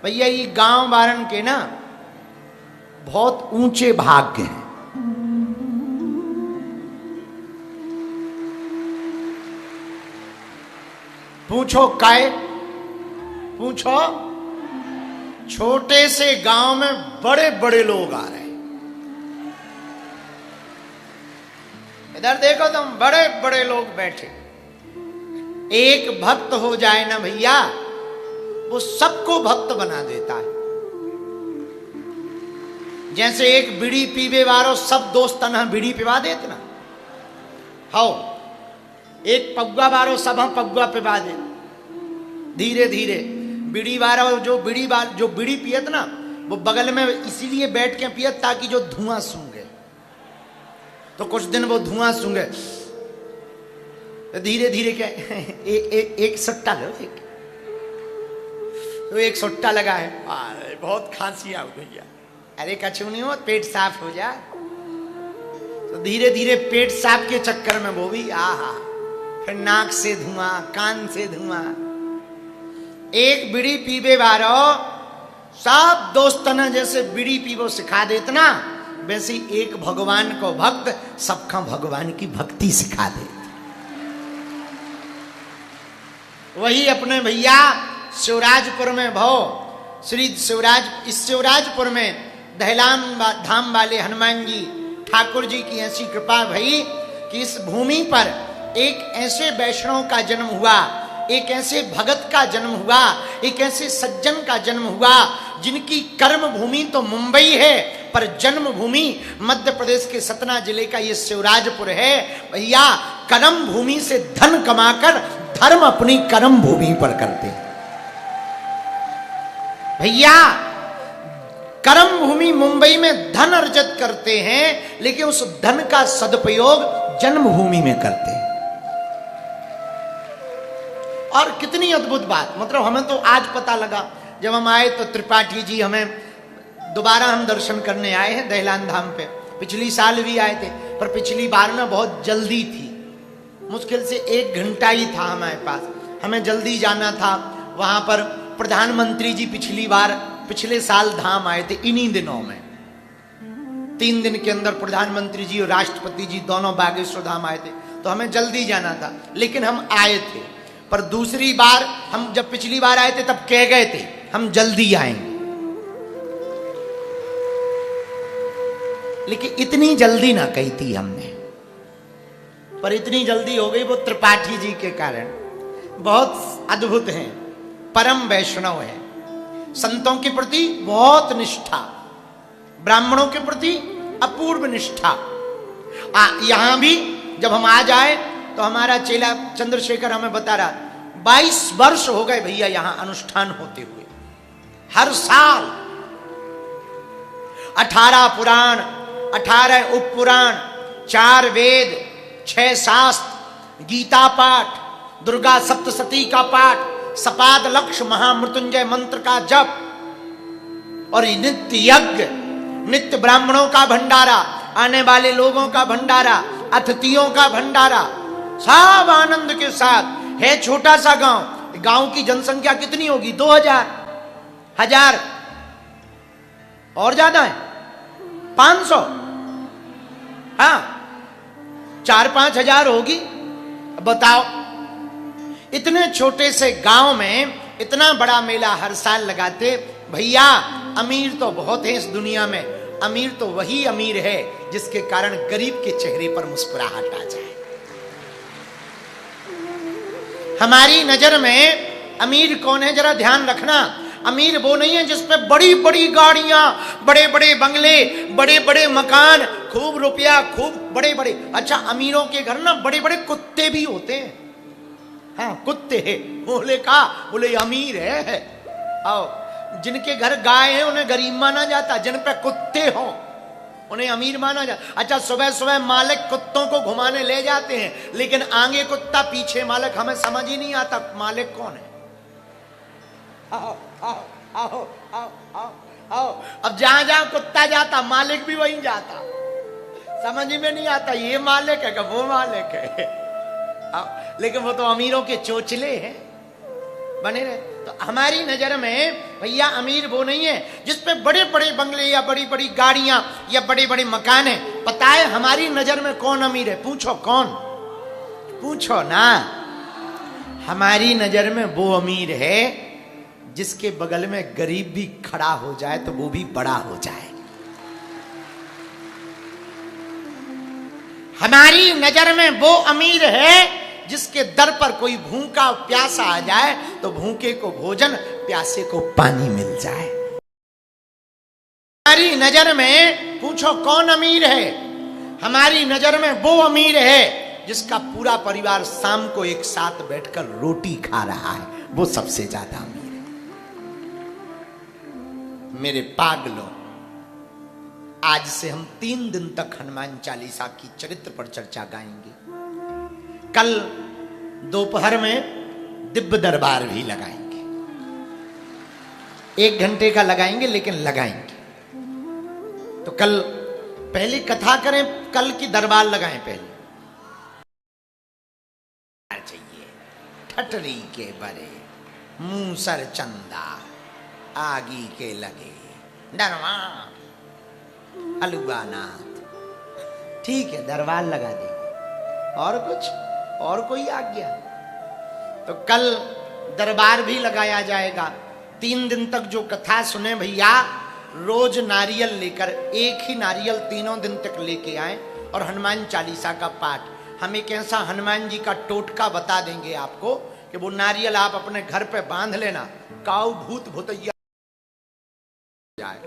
भैया ये गांव वारन के ना बहुत ऊंचे भाग्य हैं। पूछो काय, पूछो छोटे से गांव में बड़े बड़े लोग आ रहे हैं। इधर देखो तुम, बड़े बड़े लोग बैठे। एक भक्त हो जाए ना भैया, वो सबको भक्त बना देता है। जैसे एक बीड़ी पीवे वारो सब दोस्त ना बीड़ी पिवा देते ना, हो एक पगुआ वारो सब हम पगुआ पिवा दे। धीरे धीरे बीड़ी वारा जो बीड़ी पियत ना, वो बगल में इसीलिए बैठ के पियत ताकि जो धुआं सूंघे, तो कुछ दिन वो धुआं सूंघे, तो धीरे धीरे क्या एक सट्टा लो, तो एक सट्टा लगा है, बहुत खांसी आ भैया, अरे कछु नहीं हो, पेट साफ हो जाए। तो धीरे धीरे पेट साफ के चक्कर में वो भी आहा, फिर नाक से धुआं, कान से धुआं। एक बीड़ी पीबे वारो सब दोस्तन जैसे बीड़ी पीबो सिखा देते ना, वैसे एक भगवान को भक्त सबका भगवान की भक्ति सिखा दे। वही अपने भैया शिवराजपुर में भो श्री शिवराज, इस शिवराजपुर में दहलाम धाम वाले हनुमान जी ठाकुर जी की ऐसी कृपा भई कि इस भूमि पर एक ऐसे वैष्णव का जन्म हुआ, एक ऐसे भगत का जन्म हुआ, एक ऐसे सज्जन का जन्म हुआ जिनकी कर्म भूमि तो मुंबई है पर जन्म भूमि मध्य प्रदेश के सतना जिले का ये शिवराजपुर है। भैया कर्म भूमि से धन कमाकर धर्म अपनी कर्म भूमि पर करते। भैया कर्म भूमि मुंबई में धन अर्जित करते हैं, लेकिन उस धन का सदुपयोग जन्मभूमि में करते हैं। और कितनी अद्भुत बात, मतलब हमें तो आज पता लगा, जब हम आए तो त्रिपाठी जी हमें दोबारा हम दर्शन करने आए हैं दहलान धाम पे। पिछली साल भी आए थे, पर पिछली बार में बहुत जल्दी थी, मुश्किल से 1 घंटा ही था हमारे पास, हमें जल्दी जाना था। वहां पर प्रधानमंत्री जी पिछले साल धाम आए थे इन्हीं दिनों में। 3 दिन के अंदर प्रधानमंत्री जी और राष्ट्रपति जी दोनों बागेश्वर धाम आए थे, तो हमें जल्दी जाना था, लेकिन हम आए थे। पर दूसरी बार हम जब पिछली बार आए थे तब कह गए थे हम जल्दी आएंगे, लेकिन इतनी जल्दी ना कही थी हमने, पर इतनी जल्दी हो गई वो त्रिपाठी जी के कारण। बहुत अद्भुत हैं, परम वैष्णव हैं, संतों के प्रति बहुत निष्ठा, ब्राह्मणों के प्रति अपूर्व निष्ठा। यहां भी जब हम आ जाए तो हमारा चेला चंद्रशेखर हमें बता रहा, 22 वर्ष हो गए भैया यहां अनुष्ठान होते हुए। हर साल 18 पुराण, 18 उप पुराण, 4 वेद, 6 शास्त्र, गीता पाठ, दुर्गा सप्तशती का पाठ, सपाद लक्ष्य महामृत्युंजय मंत्र का जप, और नित्य यज्ञ, नित्य ब्राह्मणों का भंडारा, आने वाले लोगों का भंडारा, अतिथियों का भंडारा, सब आनंद के साथ है। छोटा सा गांव की जनसंख्या कितनी होगी? 2000, 1000 और ज्यादा है, 500, हाँ 4-5 हजार होगी। बताओ, इतने छोटे से गांव में इतना बड़ा मेला हर साल लगाते। भैया अमीर तो बहुत है इस दुनिया में, अमीर तो वही अमीर है जिसके कारण गरीब के चेहरे पर मुस्कुराहट आ जाए। हमारी नजर में अमीर कौन है जरा ध्यान रखना। अमीर वो नहीं है जिसपे बड़ी बड़ी गाड़ियां, बड़े बड़े बंगले, बड़े बड़े मकान, खूब रुपया, खूब बड़े बड़े। अच्छा, अमीरों के घर ना बड़े बड़े कुत्ते भी होते हैं। हाँ कुत्ते है, बोले अमीर है। आओ, जिनके घर गाय है उन्हें गरीब माना जाता, जिन पे कुत्ते हो उन्हें अमीर माना जाता। अच्छा, सुबह सुबह मालिक कुत्तों को घुमाने ले जाते हैं, लेकिन आगे कुत्ता पीछे मालिक, हमें समझ ही नहीं आता मालिक कौन है। आओ आओ आओ आओ आओ आओ, अब जहां जहां कुत्ता जाता मालिक भी वहीं जाता, समझ में नहीं आता ये मालिक है कि वो मालिक है। आओ, लेकिन वो तो अमीरों के चोचले हैं। बने रहे। तो हमारी नजर में भैया अमीर वो नहीं है जिसपे बड़े बड़े बंगले या बड़ी बड़ी गाड़ियां या बड़े बड़े मकान है। पता है हमारी नजर में कौन अमीर है? पूछो कौन, पूछो ना। हमारी नजर में वो अमीर है जिसके बगल में गरीब भी खड़ा हो जाए तो वो भी बड़ा हो जाए। हमारी नजर में वो अमीर है जिसके दर पर कोई भूखा प्यासा आ जाए तो भूखे को भोजन, प्यासे को पानी मिल जाए। हमारी नजर में पूछो कौन अमीर है? हमारी नजर में वो अमीर है जिसका पूरा परिवार शाम को एक साथ बैठकर रोटी खा रहा है, वो सबसे ज्यादा अमीर है। मेरे पागलों, आज से हम 3 दिन तक हनुमान चालीसा की चरित्र पर चर्चा गाएंगे। कल दोपहर में दिव्य दरबार भी लगाएंगे, 1 घंटे का लगाएंगे लेकिन लगाएंगे। तो कल पहले कथा करें, कल की दरबार लगाएं पहले। चाहिए ठटरी के बरे मूसर चंदा आगी के लगे डरवा अलुगानाथ। ठीक है, दरबार लगा देंगे। और कुछ, और कोई आज्ञा? तो कल दरबार भी लगाया जाएगा। 3 दिन तक जो कथा सुने भैया, रोज नारियल लेकर, एक ही नारियल 3 दिन तक लेके आए और हनुमान चालीसा का पाठ। हम एक ऐसा हनुमान जी का टोटका बता देंगे आपको कि वो नारियल आप अपने घर पे बांध लेना, काऊ भूत भूतैया जाए।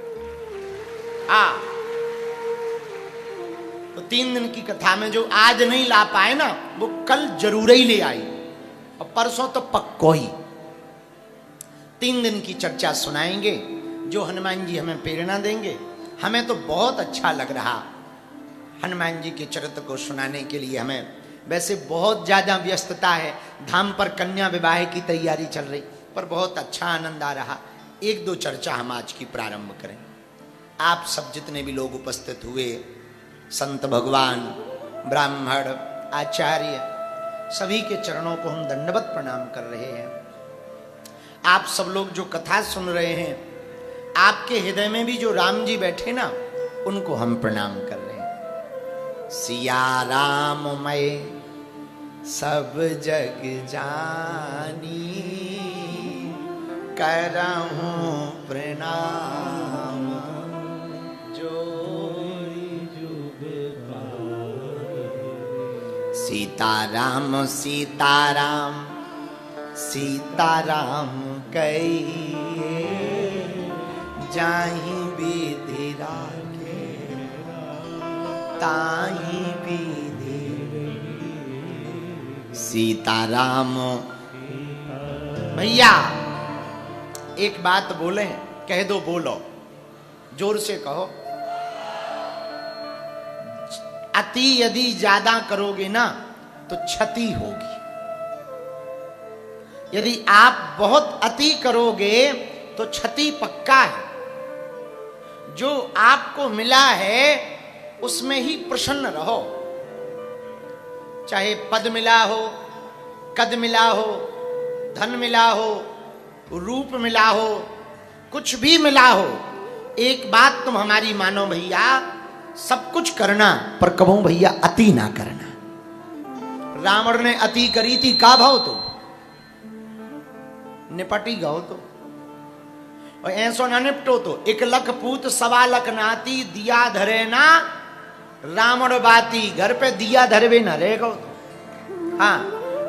तो 3 दिन की कथा में जो आज नहीं ला पाए ना, वो कल जरूर ही ले आई और परसों तो पक्को ही। 3 दिन की चर्चा सुनाएंगे जो हनुमान जी हमें प्रेरणा देंगे। हमें तो बहुत अच्छा लग रहा हनुमान जी के चरित्र को सुनाने के लिए। हमें वैसे बहुत ज्यादा व्यस्तता है, धाम पर कन्या विवाह की तैयारी चल रही, पर बहुत अच्छा आनंद आ रहा। 1-2 चर्चा हम आज की प्रारंभ करें। आप सब जितने भी लोग उपस्थित हुए, संत भगवान, ब्राह्मण, आचार्य, सभी के चरणों को हम दंडवत प्रणाम कर रहे हैं। आप सब लोग जो कथा सुन रहे हैं, आपके हृदय में भी जो राम जी बैठे ना, उनको हम प्रणाम कर रहे हैं। सिया राम मैं सब जग जानी, करहूं प्रणाम सीताराम सीताराम सीताराम कहिए, जाहि विधि राखे ताहि विधि। सीताराम। भैया एक बात बोले, कह दो, बोलो, जोर से कहो। अति यदि ज्यादा करोगे ना तो क्षति होगी। यदि आप बहुत अति करोगे तो क्षति पक्का है। जो आपको मिला है उसमें ही प्रसन्न रहो। चाहे पद मिला हो, कद मिला हो, धन मिला हो, रूप मिला हो, कुछ भी मिला हो, एक बात तुम हमारी मानो भैया, सब कुछ करना पर कबहू भैया अति ना करना। रावण ने अति करी थी, का भाव तो निपटी गो तो, और ऐसो ना निपटो तो। 1 लख पूत 1.25 लख नाती, दिया धरे ना रावण बाती, घर पे दिया धरवे ना रहे गो तो। हाँ,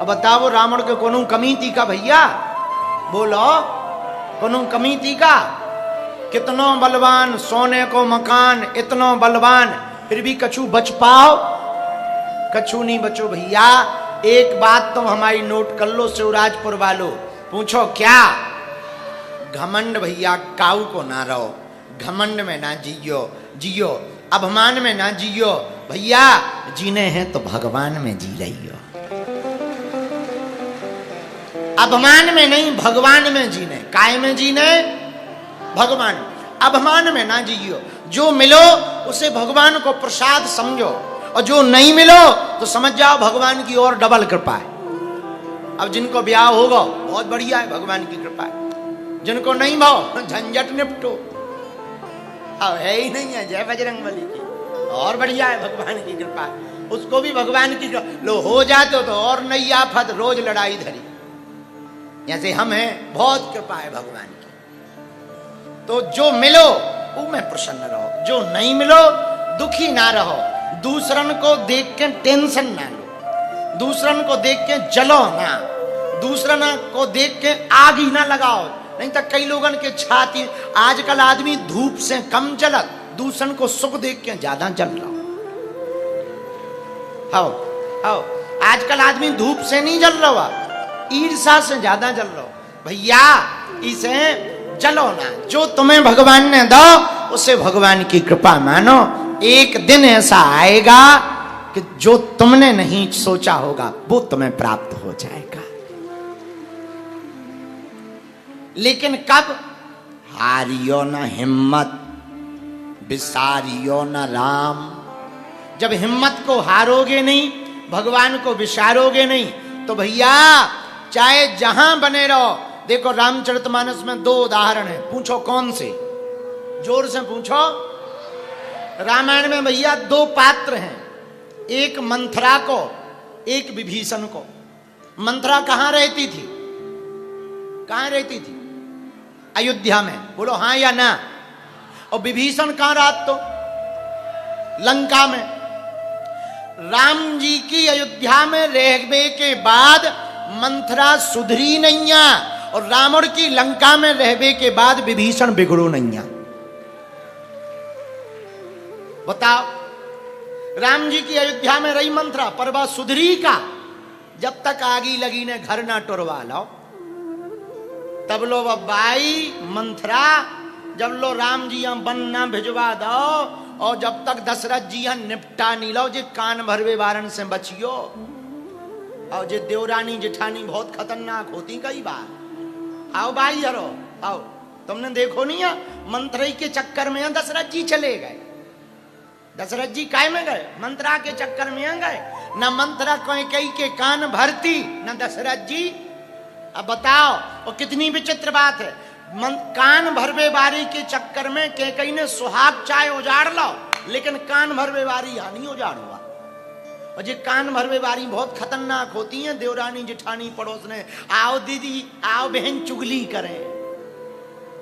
अब बताओ रावण के कोनो कमी थी का भैया? बोलो, कोनो कमी थी का? कितनो बलवान, सोने को मकान, इतनो बलवान, फिर भी कछु बच पाओ? कछु नहीं बचो भैया। एक बात तुम हमारी नोट कर लो शिवराजपुर वालों, पूछो क्या? घमंड भैया काऊ को ना रहो, घमंड में ना जियो, अभिमान में ना जियो भैया। जीने हैं तो भगवान में जी रही हो, अभिमान में नहीं, भगवान में जीने। काय में जीने? भगवान। अभिमान में ना जियो। जो मिलो उसे भगवान को प्रसाद समझो, और जो नहीं मिलो तो समझ जाओ भगवान की और डबल कृपा है। अब जिनको ब्याह होगा बहुत बढ़िया है, भगवान की कृपा है। जिनको नहीं भाव झंझट निपटो। अब है ही नहीं है, जय बजरंगबली की, और बढ़िया है, भगवान की कृपा है। उसको भी भगवान की लो हो जाते तो और नई आफत, रोज लड़ाई धरी। जैसे हम हैं, बहुत कृपा है भगवान की। तो जो मिलो वो में प्रसन्न रहो, जो नहीं मिलो दुखी ना रहो। दूसरन को देख के टेंशन ना लो, दूसरन को देख के जलो ना, दूसरन को देख के आग ही ना लगाओ। नहीं तो कई लोगन के छाती, आजकल आदमी धूप से कम जलत, दूसरन को सुख देख के ज्यादा जल रहा। हाओ हाओ, आजकल आदमी धूप से नहीं जल रहा, ईर्षा से ज्यादा जल रहा। भैया इसे जलो ना, जो तुम्हें भगवान ने दो उसे भगवान की कृपा मानो। एक दिन ऐसा आएगा कि जो तुमने नहीं सोचा होगा वो तुम्हें प्राप्त हो जाएगा। लेकिन कब? हारियो न हिम्मत, विसारियो न राम। जब हिम्मत को हारोगे नहीं, भगवान को विसारोगे नहीं, तो भैया चाहे जहां बने रहो। देखो रामचरितमानस में 2 उदाहरण है, पूछो कौन से? जोर से पूछो। रामायण में भैया 2 पात्र हैं, एक मंथरा को, एक विभीषण को। मंथरा कहां रहती थी? कहां रहती थी? अयोध्या में, बोलो हां या ना। और विभीषण कहां रात? तो लंका में। राम जी की अयोध्या में रहने के बाद मंथरा सुधरी नैया, और रावण की लंका में रहने के बाद विभीषण बिगड़ो नैया। बताओ, राम जी की अयोध्या में रही मंथरा, पर वह सुधरी का? जब तक आगी लगी ने घर ना टुरवा लो, तब लो वह बाई मंथरा, जब लो राम जी यहाँ बन ना भिजवा दो, और जब तक दशरथ जी यहाँ निपटा नहीं लो, जे कान भरवे वारन से बचियो। और जे देवरानी जेठानी बहुत खतरनाक होती कई बार। आओ भाई हरो आओ, तुमने देखो नहीं है मंथरा के चक्कर में दशरथ जी चले गए। दशरथ जी काय में गए? मंथरा के चक्कर में गए। न मंथरा कोई कई के कान भरती, न दशरथ जी। अब बताओ और कितनी विचित्र बात है। कान भरवे बारी के चक्कर में कई ने सुहाग चाय उजाड़ लो, लेकिन कान भरवे बारी हानि उजाड़ हुआ। और ये कान भरवे बारी बहुत खतरनाक होती हैं। देवरानी जेठानी पड़ोस ने, आओ दीदी आओ बहन चुगली करें,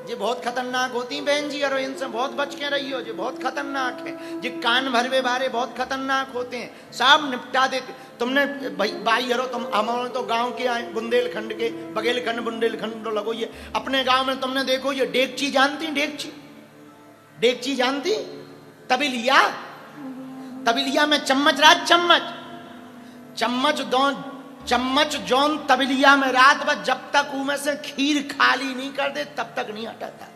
ये बहुत खतरनाक होती हैं बहन जी, और इनसे बहुत बच के रही हो, ये बहुत खतरनाक है। ये कान भरवे बारे बहुत खतरनाक होते हैं, सब निपटा देते। तुमने भाई हरो, तुम हमारे तो गांव के आए, बुंदेलखंड के, बघेलखंड बुंदेलखंड लगो। ये अपने गांव में तुमने देखो, ये डेगची जानती? डेगची, डेगची जानती? तबिलिया, तबिलिया में चम्मच रात, चम्मच चम्मच दो, चम्मच जौन तबिलिया में रात भर, जब तक उनमें से खीर खाली नहीं कर दे तब तक नहीं हटाता।